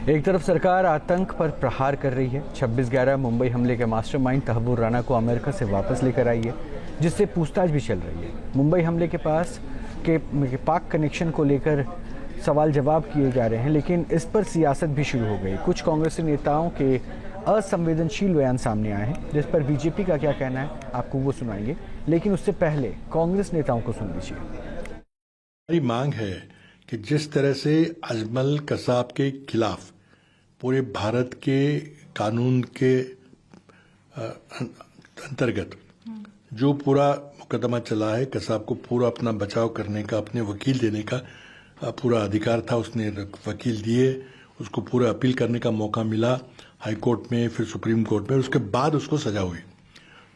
एक तरफ सरकार आतंक पर प्रहार कर रही है। 26/11 मुंबई हमले के मास्टरमाइंड तहव्वुर राणा को अमेरिका से वापस लेकर आई है, जिससे पूछताछ भी चल रही है। मुंबई हमले के पास के पाक कनेक्शन को लेकर सवाल जवाब किए जा रहे हैं, लेकिन इस पर सियासत भी शुरू हो गई। कुछ कांग्रेसी नेताओं के असंवेदनशील बयान सामने आए हैं, जिस पर बीजेपी का क्या कहना है आपको वो सुनाएंगे, लेकिन उससे पहले कांग्रेस नेताओं को सुन लीजिए। हमारी मांग है कि जिस तरह से अजमल कसाब के खिलाफ पूरे भारत के कानून के अंतर्गत जो पूरा मुकदमा चला है, कसाब को पूरा अपना बचाव करने का, अपने वकील देने का पूरा अधिकार था। उसने वकील दिए, उसको पूरा अपील करने का मौका मिला हाई कोर्ट में, फिर सुप्रीम कोर्ट में, उसके बाद उसको सजा हुई।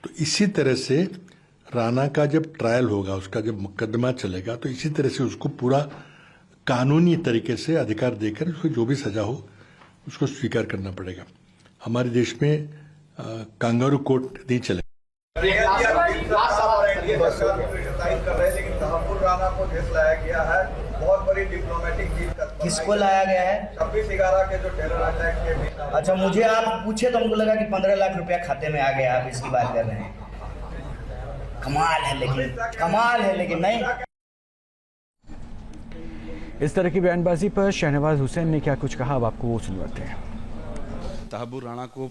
तो इसी तरह से राणा का जब ट्रायल होगा, उसका जब मुकदमा चलेगा, तो इसी तरह से उसको पूरा कानूनी तरीके से अधिकार देकर उसको जो भी सजा हो उसको स्वीकार करना पड़ेगा। हमारे देश में कांगारू कोर्ट नहीं चलेगा। राणा को देश लाया गया है, बहुत बड़ी डिप्लोमेटिक जीत। किसको लाया गया है? 26/11 के जो टेरर अटैक के। अच्छा, मुझे आप पूछे तो हमको लगा कि 15 लाख रुपया खाते में आ गया। आप इसकी बात कर रहे हैं। कमाल है लेकिन नहीं। इस तरह की बयानबाजी पर शहनवाज हुसैन ने क्या कुछ कहा, अब आपको वो सुनवाते हैं। तहव्वुर राणा को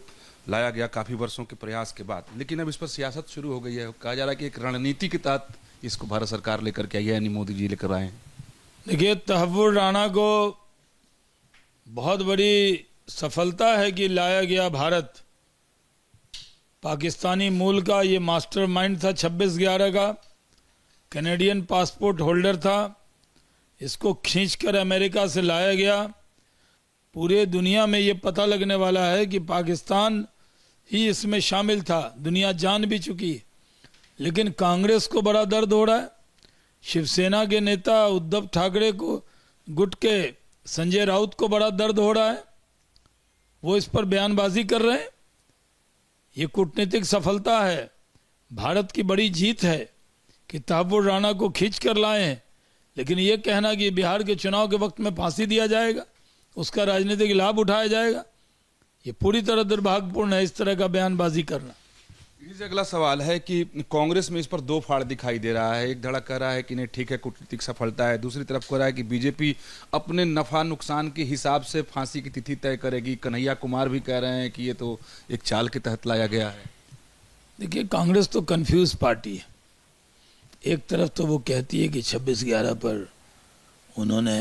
लाया गया काफी वर्षों के प्रयास के बाद, लेकिन अब इस पर सियासत शुरू हो गई है। कहा जा रहा है कि एक रणनीति के तहत इसको भारत सरकार लेकर के आई है, यानी मोदी जी लेकर आए हैं। देखिए, तहव्वुर राणा को बहुत बड़ी सफलता है कि लाया गया भारत। पाकिस्तानी मूल का ये मास्टरमाइंड था, 26/11 का कैनेडियन पासपोर्ट होल्डर था। इसको खींचकर अमेरिका से लाया गया। पूरे दुनिया में ये पता लगने वाला है कि पाकिस्तान ही इसमें शामिल था। दुनिया जान भी चुकी है, लेकिन कांग्रेस को बड़ा दर्द हो रहा है। शिवसेना के नेता उद्धव ठाकरे को, गुट के संजय राउत को बड़ा दर्द हो रहा है। वो इस पर बयानबाजी कर रहे हैं। ये कूटनीतिक सफलता है, भारत की बड़ी जीत है कि तहव्वुर राणा को खींच कर लाए हैं। लेकिन ये कहना कि बिहार के चुनाव के वक्त में फांसी दिया जाएगा, उसका राजनीतिक लाभ उठाया जाएगा, ये पूरी तरह दुर्भाग्यपूर्ण है, इस तरह का बयानबाजी करना। इसी अगला सवाल है कि कांग्रेस में इस पर दो फाड़ दिखाई दे रहा है। एक धड़ा कह रहा है कि नहीं ठीक है, कूटनीतिक सफलता है। दूसरी तरफ कह रहा है कि बीजेपी अपने नफा नुकसान के हिसाब से फांसी की तिथि तय करेगी। कन्हैया कुमार भी कह रहे हैं कि ये तो एक चाल के तहत लाया गया है। देखिए, कांग्रेस तो कंफ्यूज पार्टी है। एक तरफ तो वो कहती है कि 26/11 पर उन्होंने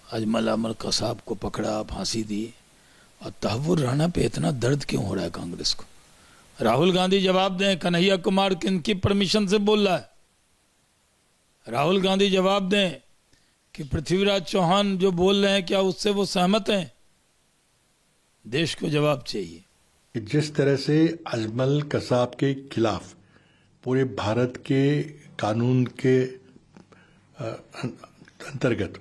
अजमल अमर कसाब को पकड़ा, फांसी दी, और तहव्वुर राणा पे इतना दर्द क्यों हो रहा है कांग्रेस को? राहुल गांधी जवाब दें, कन्हैया कुमार किनकी परमिशन से बोल रहा है? राहुल गांधी जवाब दें कि पृथ्वीराज चौहान जो बोल रहे हैं, क्या उससे वो सहमत हैं? देश को जवाब चाहिए। जिस तरह से अजमल कसाब के खिलाफ पूरे भारत के कानून के अंतर्गत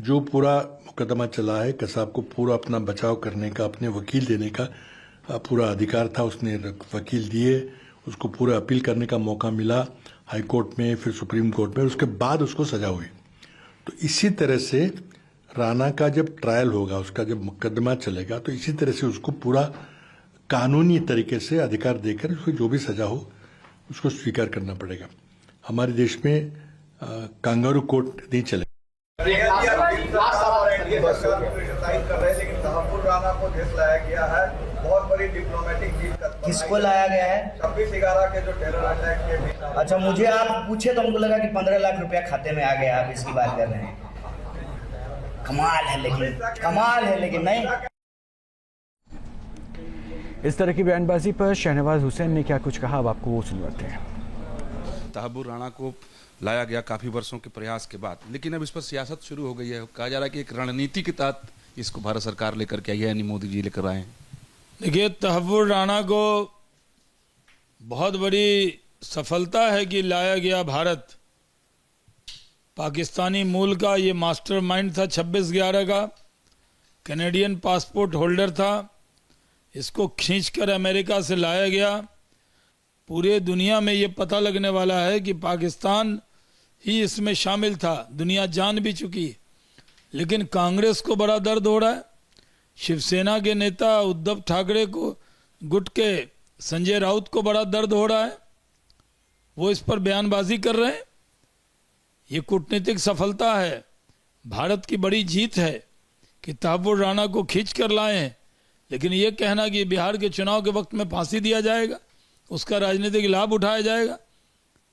जो पूरा मुकदमा चला है, कसाब को पूरा अपना बचाव करने का, अपने वकील देने का पूरा अधिकार था। उसने वकील दिए, उसको पूरा अपील करने का मौका मिला हाई कोर्ट में, फिर सुप्रीम कोर्ट में, उसके बाद उसको सजा हुई। तो इसी तरह से राणा का जब ट्रायल होगा, उसका जब मुकदमा चलेगा, तो इसी तरह से उसको पूरा कानूनी तरीके से अधिकार देकर उसको जो भी सजा हो उसको स्वीकार करना पड़ेगा। हमारे देश में कांगारू कोर्ट नहीं चलेगा। लेकिन तहव्वुर राणा को देश लाया गया है, बहुत बड़ी डिप्लोमेटिक जीत। किसको लाया गया है? 26/11 के जो टेरर अटैक के। अच्छा, मुझे आप पूछे तो हमको लगा कि 15 लाख रुपया खाते में आ गया। आप इसकी बात कर रहे हैं। कमाल है लेकिन नहीं। इस तरह की बयानबाजी पर शहनवाज हुसैन ने क्या कुछ कहा, अब आपको वो सुनवाते हैं। तहव्वुर राणा को लाया गया काफी वर्षों के प्रयास के बाद, लेकिन अब इस पर सियासत शुरू हो गई है। कहा जा रहा है कि एक रणनीति के तहत इसको भारत सरकार लेकर के आई है, यानी मोदी जी लेकर आए हैं। देखिए, तहव्वुर राणा को बहुत बड़ी सफलता है कि लाया गया भारत। पाकिस्तानी मूल का ये मास्टरमाइंड था, 26/11 का कैनेडियन पासपोर्ट होल्डर था। इसको खींचकर अमेरिका से लाया गया। पूरे दुनिया में ये पता लगने वाला है कि पाकिस्तान ही इसमें शामिल था। दुनिया जान भी चुकी है, लेकिन कांग्रेस को बड़ा दर्द हो रहा है। शिवसेना के नेता उद्धव ठाकरे को गुट के संजय राउत को बड़ा दर्द हो रहा है, वो इस पर बयानबाजी कर रहे हैं। ये कूटनीतिक सफलता है, भारत की बड़ी जीत है कि तहव्वुर राणा को खींच कर लाए हैं। लेकिन ये कहना कि बिहार के चुनाव के वक्त में फांसी दिया जाएगा, उसका राजनीतिक लाभ उठाया जाएगा,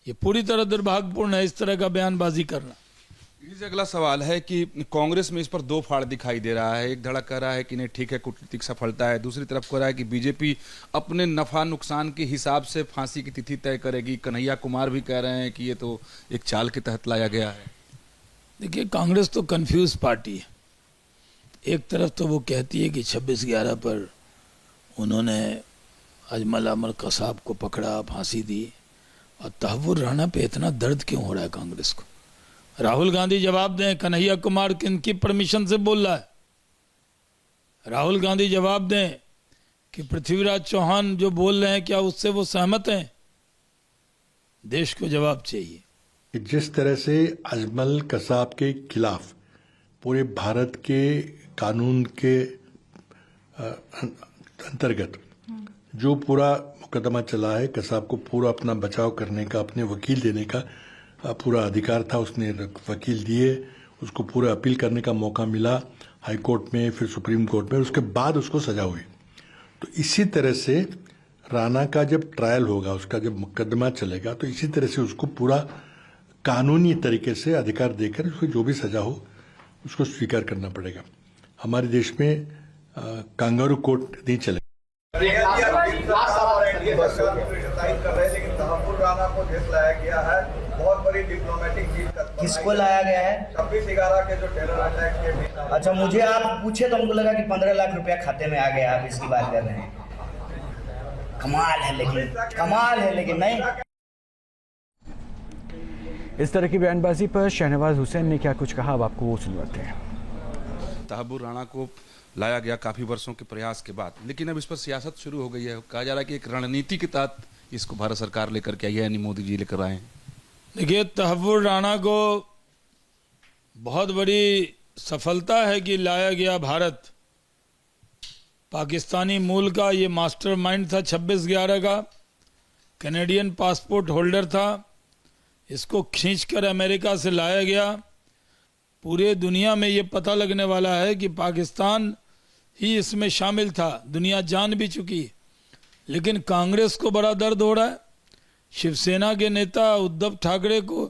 ये पूरी तरह दुर्भाग्यपूर्ण है, इस तरह का बयानबाजी करना। इसी से अगला सवाल है कि कांग्रेस में इस पर दो फाड़ दिखाई दे रहा है। एक धड़क कह रहा है कि नहीं ठीक है, कूटनीतिक सफलता है, दूसरी तरफ कह रहा है कि बीजेपी अपने नफा नुकसान के हिसाब से फांसी की तिथि तय करेगी। कन्हैया कुमार भी कह रहे हैं कि ये तो एक चाल के तहत लाया गया है। देखिए, कांग्रेस तो कंफ्यूज पार्टी है। एक तरफ तो वो कहती है कि 26/11 पर उन्होंने अजमल अमर कसाब को पकड़ा, फांसी दी, और तहव्वुर राणा पे इतना दर्द क्यों हो रहा है कांग्रेस को? राहुल गांधी जवाब दें, कन्हैया कुमार किनकी परमिशन से बोल रहा है? राहुल गांधी जवाब दें कि पृथ्वीराज चौहान जो बोल रहे हैं क्या उससे वो सहमत हैं? देश को जवाब चाहिए। जिस तरह से अजमल कसाब के खिलाफ पूरे भारत के कानून के अंतर्गत जो पूरा मुकदमा चला है, कसाब को पूरा अपना बचाव करने का, अपने वकील देने का पूरा अधिकार था। उसने वकील दिए, उसको पूरा अपील करने का मौका मिला हाई कोर्ट में, फिर सुप्रीम कोर्ट में, उसके बाद उसको सजा हुई। तो इसी तरह से राणा का जब ट्रायल होगा, उसका जब मुकदमा चलेगा, तो इसी तरह से उसको पूरा कानूनी तरीके से अधिकार देकर उसको जो भी सजा हो उसको स्वीकार करना पड़ेगा। हमारे देश में कांगारू कोर्ट नहीं चलेगा। कर रहे हैं, लेकिन तहव्वुर राणा को जेल लाया गया है, बहुत बड़ी डिप्लोमेटिक जीत। किसको लाया गया है? 26/11 के जो टेरर अटैक के भी। अच्छा, मुझे आप पूछे तो हमको लगा कि 15 लाख रुपया खाते में आ गया, आप इसकी बात कर रहे हैं। कमाल है, लेकिन नहीं। इस तरह की बयानबाजी पर शहनवाज हुसैन ने क्या कुछ कहा, अब आपको वो सुनवाते हैं। तहव्वुर राणा को लाया गया काफी वर्षों के प्रयास के बाद, लेकिन अब इस पर सियासत शुरू हो गई है। कहा जा रहा है कि एक रणनीति के तहत इसको भारत सरकार लेकर के आई है, यानी मोदी जी लेकर आए हैं। देखिए, तहव्वुर राणा को बहुत बड़ी सफलता है कि लाया गया भारत। पाकिस्तानी मूल का ये मास्टरमाइंड था, 26/11 का कैनेडियन पासपोर्ट होल्डर था। इसको खींचकर अमेरिका से लाया गया। पूरे दुनिया में ये पता लगने वाला है कि पाकिस्तान ही इसमें शामिल था, दुनिया जान भी चुकी है। लेकिन कांग्रेस को बड़ा दर्द हो रहा है। शिवसेना के नेता उद्धव ठाकरे को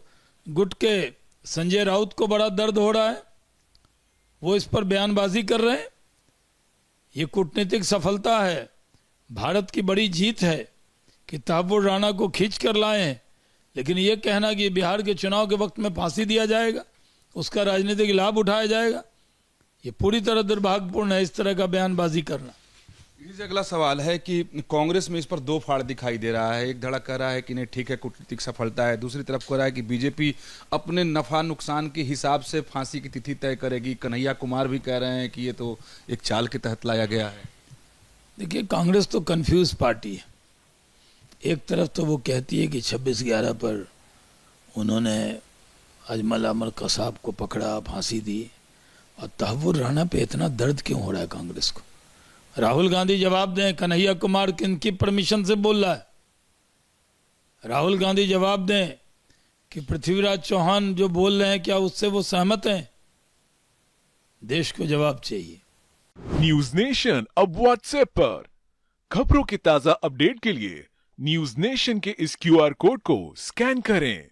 गुट के संजय राउत को बड़ा दर्द हो रहा है, वो इस पर बयानबाजी कर रहे हैं। ये कूटनीतिक सफलता है, भारत की बड़ी जीत है कि तहव्वुर राणा को खींच कर लाए हैं। लेकिन ये कहना कि बिहार के चुनाव के वक्त में फांसी दिया जाएगा, उसका राजनीतिक लाभ उठाया जाएगा, ये पूरी तरह दुर्भाग्यपूर्ण है, इस तरह का बयानबाजी करना। इसी से अगला सवाल है कि कांग्रेस में इस पर दो फाड़ दिखाई दे रहा है। एक धड़क कह रहा है कि नहीं ठीक है, कूटनीतिक सफलता है, दूसरी तरफ कह रहा है कि बीजेपी अपने नफा नुकसान के हिसाब से फांसी की तिथि तय करेगी। कन्हैया कुमार भी कह रहे हैं कि ये तो एक चाल के तहत लाया गया है। देखिए, कांग्रेस तो कंफ्यूज पार्टी है। एक तरफ तो वो कहती है कि 26/11 पर उन्होंने अजमल अमर कसाब को पकड़ा, फांसी दी, और तहव्वुर राणा पे इतना दर्द क्यों हो रहा है कांग्रेस को? राहुल गांधी जवाब दें, कन्हैया कुमार किनकी परमिशन से बोल रहा है? राहुल गांधी जवाब दें कि पृथ्वीराज चौहान जो बोल रहे हैं क्या उससे वो सहमत हैं? देश को जवाब चाहिए। न्यूज नेशन अब व्हाट्सएप पर खबरों के ताजा अपडेट के लिए न्यूज नेशन के इस QR कोड को स्कैन करें।